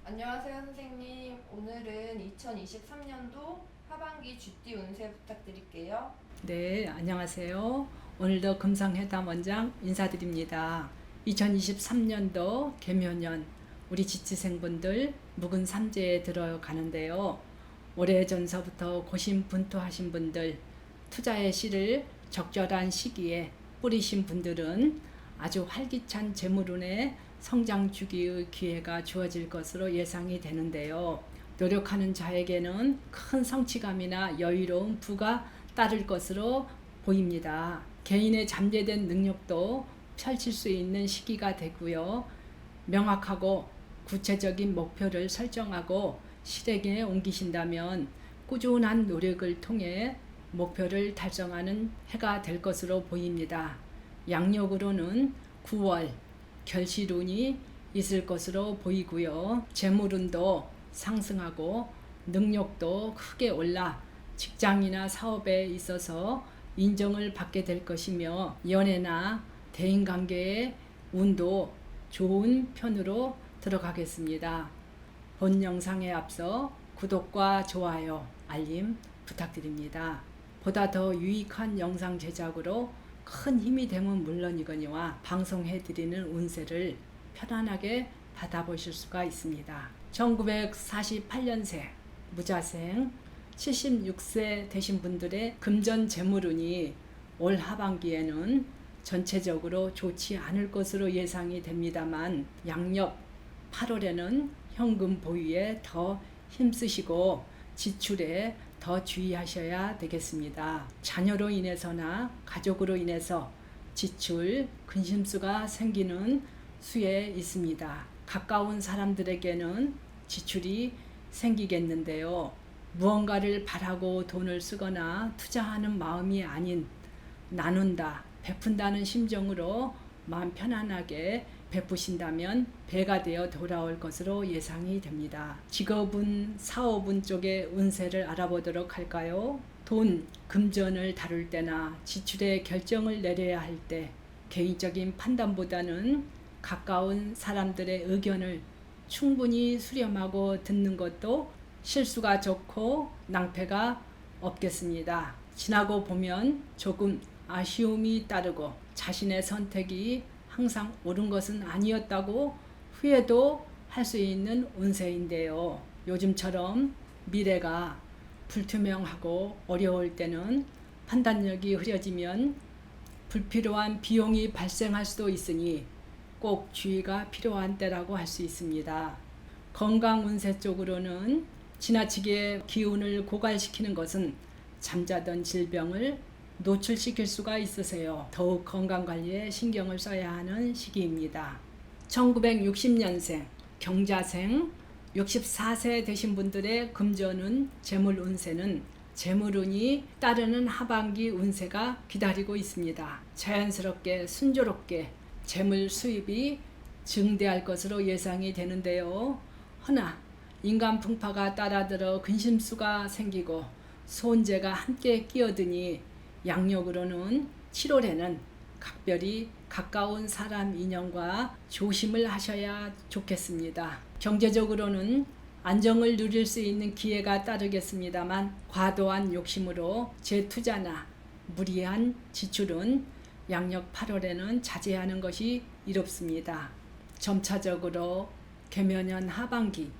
안녕하세요, 선생님. 오늘은 2023년도 하반기 GT 운세 부탁드릴게요. 네, 안녕하세요. 오늘도 금성회담 원장 인사드립니다. 2023년도 개묘년 우리 지치생분들 묵은 삼재에 들어가는데요. 오래전서부터 고심분투하신 분들, 투자의 씨를 적절한 시기에 뿌리신 분들은 아주 활기찬 재물운의 성장 주기의 기회가 주어질 것으로 예상이 되는데요. 노력하는 자에게는 큰 성취감이나 여유로운 부가 따를 것으로 보입니다. 개인의 잠재된 능력도 펼칠 수 있는 시기가 되고요. 명확하고 구체적인 목표를 설정하고 실행에 옮기신다면 꾸준한 노력을 통해 목표를 달성하는 해가 될 것으로 보입니다. 양력으로는 9월 결실운이 있을 것으로 보이고요. 재물운도 상승하고 능력도 크게 올라 직장이나 사업에 있어서 인정을 받게 될 것이며 연애나 대인관계의 운도 좋은 편으로 들어가겠습니다. 본 영상에 앞서 구독과 좋아요, 알림 부탁드립니다. 보다 더 유익한 영상 제작으로 큰 힘이 되면 물론이거니와 방송해드리는 운세를 편안하게 받아보실 수가 있습니다. 1948년생 무자생 76세 되신 분들의 금전 재물운이 올 하반기에는 전체적으로 좋지 않을 것으로 예상이 됩니다만 양력 8월에는 현금 보유에 더 힘쓰시고 지출에 더 주의하셔야 되겠습니다. 자녀로 인해서나 가족으로 인해서 지출, 근심수가 생기는 수에 있습니다. 가까운 사람들에게는 지출이 생기겠는데요. 무언가를 바라고 돈을 쓰거나 투자하는 마음이 아닌 나눈다, 베푼다는 심정으로 마음 편안하게 베푸신다면 배가 되어 돌아올 것으로 예상이 됩니다. 직업운, 사업운 쪽의 운세를 알아보도록 할까요? 돈, 금전을 다룰 때나 지출의 결정을 내려야 할 때 개인적인 판단보다는 가까운 사람들의 의견을 충분히 수렴하고 듣는 것도 실수가 적고 낭패가 없겠습니다. 지나고 보면 조금 아쉬움이 따르고 자신의 선택이 항상 옳은 것은 아니었다고 후회도 할 수 있는 운세인데요. 요즘처럼 미래가 불투명하고 어려울 때는 판단력이 흐려지면 불필요한 비용이 발생할 수도 있으니 꼭 주의가 필요한 때라고 할 수 있습니다. 건강 운세 쪽으로는 지나치게 기운을 고갈시키는 것은 잠자던 질병을 노출시킬 수가 있으세요. 더욱 건강관리에 신경을 써야 하는 시기입니다. 1960년생 경자생 64세 되신 분들의 금전운 재물운세는 재물운이 따르는 하반기 운세가 기다리고 있습니다. 자연스럽게 순조롭게 재물 수입이 증대할 것으로 예상이 되는데요. 허나 인간 풍파가 따라들어 근심수가 생기고 손재가 함께 끼어드니 양력으로는 7월에는 각별히 가까운 사람 인연과 조심을 하셔야 좋겠습니다. 경제적으로는 안정을 누릴 수 있는 기회가 따르겠습니다만 과도한 욕심으로 재투자나 무리한 지출은 양력 8월에는 자제하는 것이 이롭습니다. 점차적으로 개묘년 하반기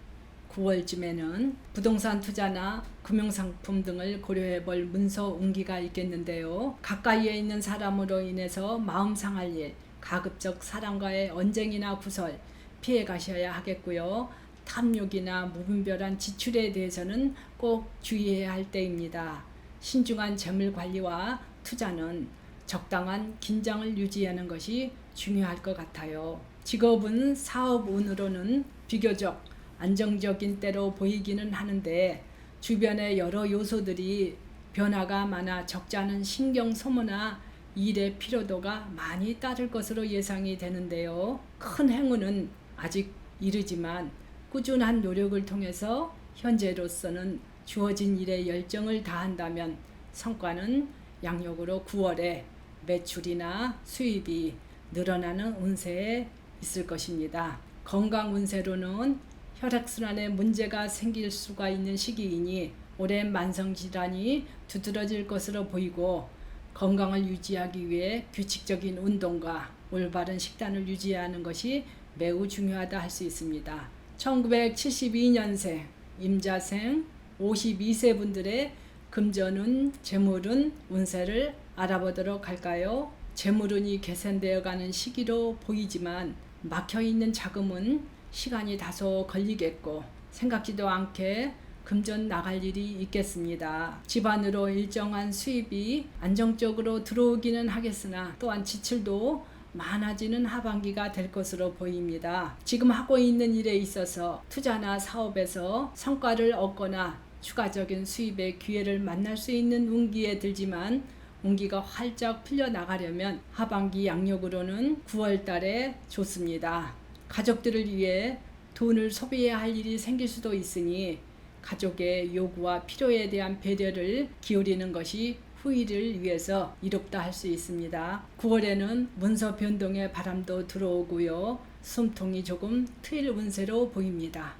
9월쯤에는 부동산 투자나 금융상품 등을 고려해 볼 문서 운기가 있겠는데요. 가까이에 있는 사람으로 인해서 마음 상할 일, 가급적 사람과의 언쟁이나 구설 피해 가셔야 하겠고요. 탐욕이나 무분별한 지출에 대해서는 꼭 주의해야 할 때입니다. 신중한 재물 관리와 투자는 적당한 긴장을 유지하는 것이 중요할 것 같아요. 직업은 사업운으로는 비교적 안정적인 때로 보이기는 하는데 주변의 여러 요소들이 변화가 많아 적지 않은 신경 소모나 일의 피로도가 많이 따를 것으로 예상이 되는데요. 큰 행운은 아직 이르지만 꾸준한 노력을 통해서 현재로서는 주어진 일에 열정을 다한다면 성과는 양력으로 9월에 매출이나 수입이 늘어나는 운세에 있을 것입니다. 건강 운세로는 혈액순환에 문제가 생길 수가 있는 시기이니 오랜 만성질환이 두드러질 것으로 보이고 건강을 유지하기 위해 규칙적인 운동과 올바른 식단을 유지하는 것이 매우 중요하다 할 수 있습니다. 1972년생 임자생 52세 분들의 금전운, 재물운, 운세를 알아보도록 할까요? 재물운이 개선되어 가는 시기로 보이지만 막혀있는 자금은 시간이 다소 걸리겠고 생각지도 않게 금전 나갈 일이 있겠습니다. 집안으로 일정한 수입이 안정적으로 들어오기는 하겠으나 또한 지출도 많아지는 하반기가 될 것으로 보입니다. 지금 하고 있는 일에 있어서 투자나 사업에서 성과를 얻거나 추가적인 수입의 기회를 만날 수 있는 운기에 들지만 운기가 활짝 풀려나가려면 하반기 양력으로는 9월 달에 좋습니다. 가족들을 위해 돈을 소비해야 할 일이 생길 수도 있으니 가족의 요구와 필요에 대한 배려를 기울이는 것이 후일을 위해서 이롭다 할 수 있습니다. 9월에는 문서 변동의 바람도 들어오고요. 숨통이 조금 트일 운세로 보입니다.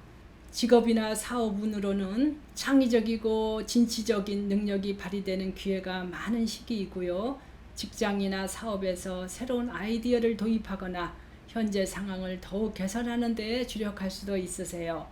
직업이나 사업운으로는 창의적이고 진취적인 능력이 발휘되는 기회가 많은 시기이고요. 직장이나 사업에서 새로운 아이디어를 도입하거나 현재 상황을 더욱 개선하는 데 주력할 수도 있으세요.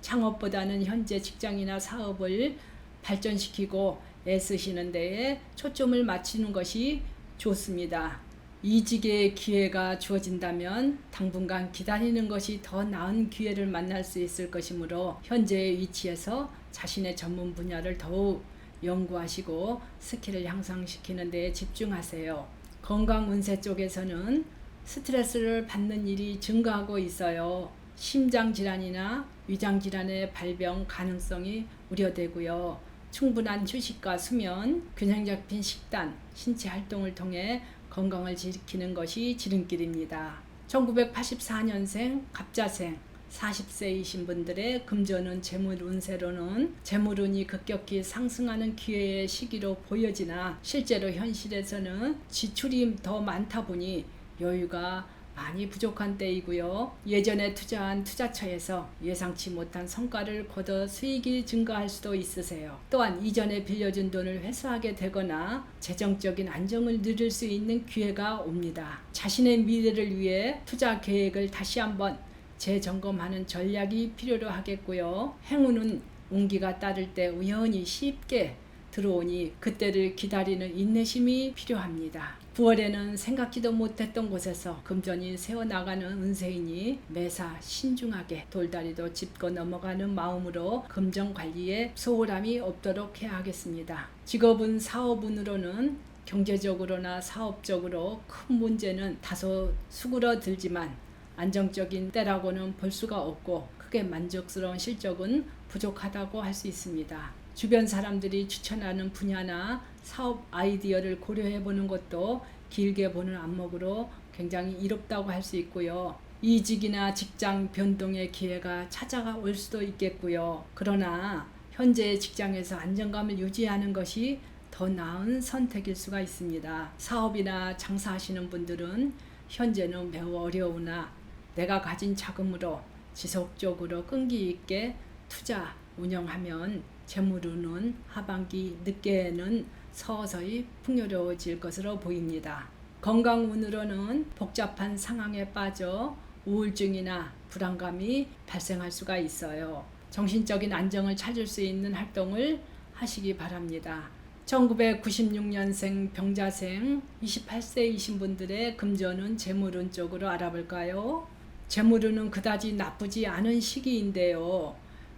창업보다는 현재 직장이나 사업을 발전시키고 애쓰시는 데에 초점을 맞추는 것이 좋습니다. 이직의 기회가 주어진다면 당분간 기다리는 것이 더 나은 기회를 만날 수 있을 것이므로 현재의 위치에서 자신의 전문 분야를 더욱 연구하시고 스킬을 향상시키는 데 집중하세요. 건강 운세 쪽에서는 스트레스를 받는 일이 증가하고 있어요. 심장 질환이나 위장 질환의 발병 가능성이 우려되고요. 충분한 휴식과 수면, 균형 잡힌 식단, 신체 활동을 통해 건강을 지키는 것이 지름길입니다. 1984년생 갑자생 40세이신 분들의 금전운 재물 운세로는 재물운이 급격히 상승하는 기회의 시기로 보여지나 실제로 현실에서는 지출이 더 많다 보니 여유가 많이 부족한 때이고요. 예전에 투자한 투자처에서 예상치 못한 성과를 거둬 수익이 증가할 수도 있으세요. 또한 이전에 빌려준 돈을 회수하게 되거나 재정적인 안정을 누릴 수 있는 기회가 옵니다. 자신의 미래를 위해 투자 계획을 다시 한번 재점검하는 전략이 필요로 하겠고요. 행운은 운기가 따를 때 우연히 쉽게 들어오니 그때를 기다리는 인내심이 필요합니다. 9월에는 생각지도 못했던 곳에서 금전이 새어나가는 운세이니 매사 신중하게 돌다리도 짚고 넘어가는 마음으로 금전 관리에 소홀함이 없도록 해야 하겠습니다. 직업은 사업운으로는 경제적으로나 사업적으로 큰 문제는 다소 수그러들지만 안정적인 때라고는 볼 수가 없고 크게 만족스러운 실적은 부족하다고 할 수 있습니다. 주변 사람들이 추천하는 분야나 사업 아이디어를 고려해 보는 것도 길게 보는 안목으로 굉장히 이롭다고 할 수 있고요. 이직이나 직장 변동의 기회가 찾아올 수도 있겠고요. 그러나 현재 직장에서 안정감을 유지하는 것이 더 나은 선택일 수가 있습니다. 사업이나 장사하시는 분들은 현재는 매우 어려우나 내가 가진 자금으로 지속적으로 끈기 있게 투자, 운영하면 재물운은 하반기 늦게는 서서히 풍요로워질 것으로 보입니다. 건강운으로는 복잡한 상황에 빠져 우울증이나 불안감이 발생할 수가 있어요. 정신적인 안정을 찾을 수 있는 활동을 하시기 바랍니다. 1996년생 병자생 28세이신 분들의 금전운, 재물운 쪽으로 알아볼까요? 재물운은 그다지 나쁘지 않은 시기인데요.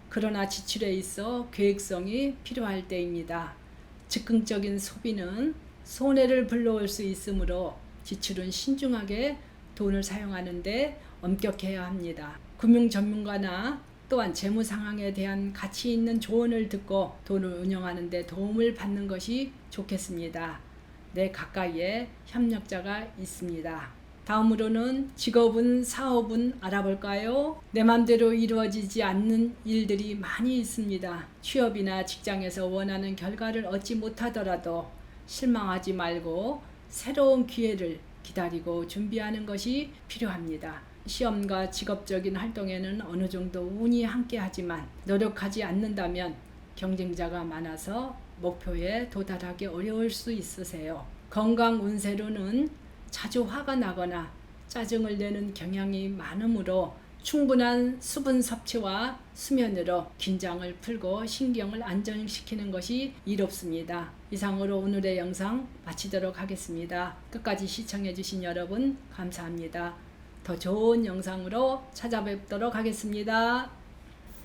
그러나 지출에 있어 계획성이 필요할 때입니다. 즉흥적인 소비는 손해를 불러올 수 있으므로 지출은 신중하게 돈을 사용하는 데 엄격해야 합니다. 금융 전문가나 또한 재무 상황에 대한 가치 있는 조언을 듣고 돈을 운영하는 데 도움을 받는 것이 좋겠습니다. 내 가까이에 협력자가 있습니다. 다음으로는 직업은 사업은 알아볼까요? 내 맘대로 이루어지지 않는 일들이 많이 있습니다. 취업이나 직장에서 원하는 결과를 얻지 못하더라도 실망하지 말고 새로운 기회를 기다리고 준비하는 것이 필요합니다. 시험과 직업적인 활동에는 어느 정도 운이 함께하지만 노력하지 않는다면 경쟁자가 많아서 목표에 도달하기 어려울 수 있으세요. 건강 운세로는 자주 화가 나거나 짜증을 내는 경향이 많으므로 충분한 수분 섭취와 수면으로 긴장을 풀고 신경을 안정시키는 것이 이롭습니다. 이상으로 오늘의 영상 마치도록 하겠습니다. 끝까지 시청해주신 여러분 감사합니다. 더 좋은 영상으로 찾아뵙도록 하겠습니다.